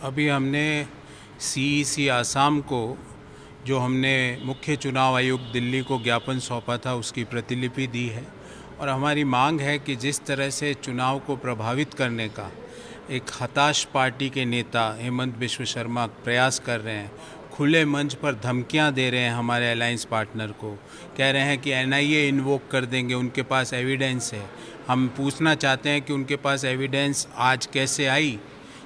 अभी हमने सीईसी आसाम को जो हमने मुख्य चुनाव आयुक्त दिल्ली को ज्ञापन सौंपा था उसकी प्रतिलिपि दी है और हमारी मांग है कि जिस तरह से चुनाव को प्रभावित करने का एक हताश पार्टी के नेता हेमंत बिश्व शर्मा प्रयास कर रहे हैं, खुले मंच पर धमकियां दे रहे हैं हमारे अलायंस पार्टनर को, कह रहे हैं कि एनआईए इन्वोक कर देंगे, उनके पास एविडेंस है। हम पूछना चाहते हैं कि उनके पास एविडेंस आज कैसे आई,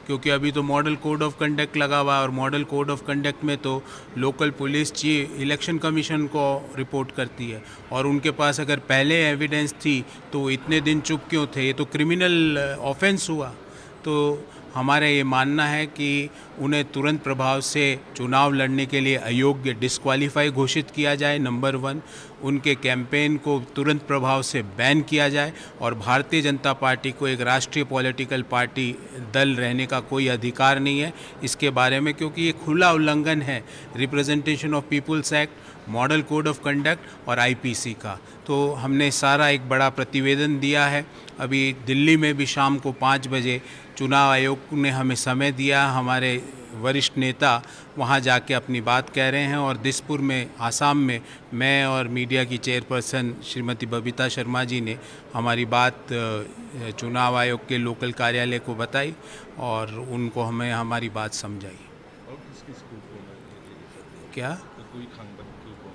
क्योंकि अभी तो मॉडल कोड ऑफ कंडक्ट लगा हुआ है और मॉडल कोड ऑफ कंडक्ट में तो local police chief election commission को रिपोर्ट करती है और उनके पास अगर पहले एविडेंस थी तो इतने दिन चुप क्यों थे? ये तो क्रिमिनल ऑफेंस हुआ। तो हमारा ये मानना है कि उन्हें तुरंत प्रभाव से चुनाव लड़ने के लिए अयोग्य डिस्क्वालीफाई घोषित किया जाए, नंबर 1। उनके कैंपेन को तुरंत प्रभाव से बैन किया जाए और भारतीय जनता पार्टी को एक राष्ट्रीय पॉलिटिकल पार्टी दल रहने का कोई अधिकार नहीं है इसके बारे में, क्योंकि ये खुला उल्लंघन है representation of people's act, model code of conduct और आईपीसी का। तो हमने सारा एक बड़ा प्रतिवेदन दिया है। अभी दिल्ली में भी शाम को 5 बजे चुनाव आयोग ने हमें समय दिया, हमारे वरिष्ठ नेता वहां जाके अपनी बात कह रहे हैं और दिसपुर में आसाम में मैं और मीडिया की चेयरपर्सन श्रीमती बबीता शर्मा जी ने हमारी बात चुनाव आयोग के लोकल कार्यालय को बताई और उनको हमें हमारी बात समझाई। और किस के ऊपर क्या तो कोई खानदान के ऊपर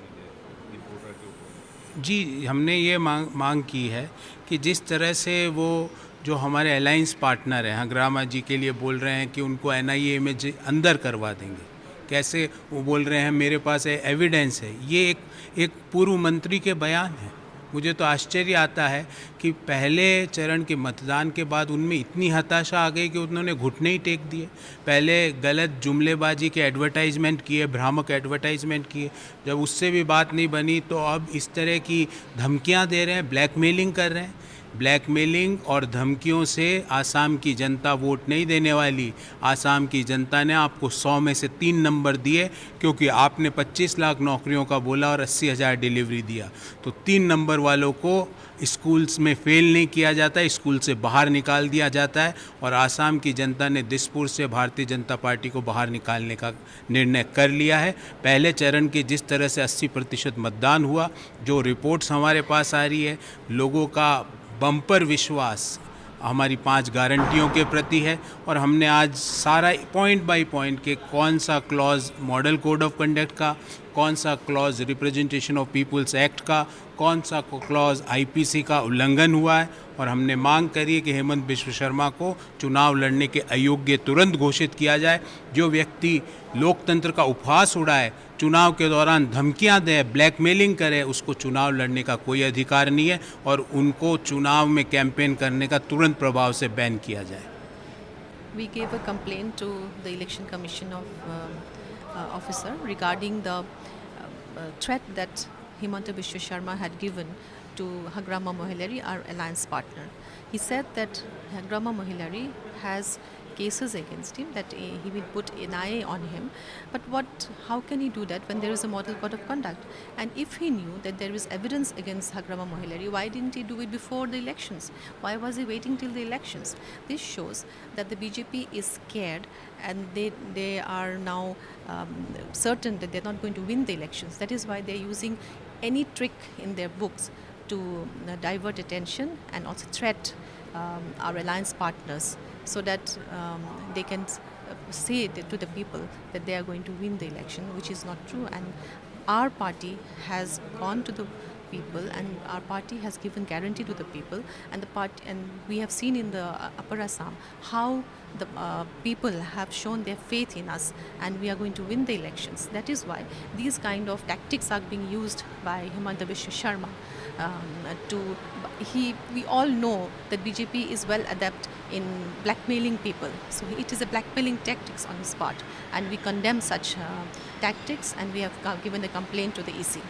रिपोर्टर के ऊपर जी, हमने ये मांग की है कि जिस तरह से वो जो हमारे अलायंस पार्टनर हैं हंगरामा जी के लिए बोल रहे हैं कि उनको एनआईए में अंदर करवा देंगे, कैसे वो बोल रहे हैं मेरे पास एविडेंस है। ये एक पूर्व मंत्री के बयान है। मुझे तो आश्चर्य आता है कि पहले चरण के मतदान के बाद उनमें इतनी हताशा आ गई कि उन्होंने घुटने ही टेक दिए। पहले गलत जुमलेबाजी के एडवर्टाइजमेंट किए, भ्रामक एडवर्टाइजमेंट किए, जब उससे भी बात नहीं बनी तो अब इस तरह की धमकियां दे रहे हैं, ब्लैकमेलिंग कर रहे हैं। ब्लैकमेलिंग और धमकियों से आसाम की जनता वोट नहीं देने वाली। आसाम की जनता ने आपको 100 में से 3 नंबर दिए क्योंकि आपने 25 लाख नौकरियों का बोला और 80,000 डिलीवरी दिया। तो 3 नंबर वालों को स्कूल्स में फेल नहीं किया जाता, स्कूल से बाहर निकाल दिया जाता है और आसाम की जनता ने दिसपुर से भारतीय जनता पार्टी को बाहर निकालने का निर्णय कर लिया है। पहले चरण के जिस तरह से 80% मतदान हुआ, जो रिपोर्ट्स हमारे पास आ रही है, लोगों का बम्पर विश्वास हमारी 5 गारंटियों के प्रति है और हमने आज सारा पॉइंट बाय पॉइंट के कौन सा clause model code of conduct का, कौन सा clause representation of people's act का, कौन सा क्लॉज आईपीसी का उल्लंघन हुआ है और हमने मांग करी है कि हेमंत बिश्व शर्मा को चुनाव लड़ने के अयोग्य तुरंत घोषित किया जाए। जो व्यक्ति लोकतंत्र का उपहास उड़ाए, चुनाव के दौरान धमकियां दे, ब्लैकमेलिंग करे, उसको चुनाव लड़ने का कोई अधिकार नहीं है और उनको चुनाव में कैंपेन करने का तुरंत प्रभाव से बैन किया जाए। We gave a complaint to the Election Commission officer regarding the threat that Himanta Biswa Sharma had given to Hagrama Mohilary, our alliance partner. He said that Hagrama Mohilary has cases against him, that he will put NIA on him. But how can he do that when there is a model code of conduct? And if he knew that there is evidence against Hagrama Mohilary, why didn't he do it before the elections? Why was he waiting till the elections? This shows that the BJP is scared and they are now certain that they're not going to win the elections. That is why they're using any trick in their books to divert attention and also threat our alliance partners, so that they can say to the people that they are going to win the election, which is not true. And our party has gone to the people and our party has given guarantee to the people, and we have seen in the Upper Assam how the people have shown their faith in us and we are going to win the elections. That is why these kind of tactics are being used by Himanta Biswa Sharma. We all know that BJP is well adept in blackmailing people. So it is a blackmailing tactics on his part, and we condemn such tactics, and we have given a complaint to the EC.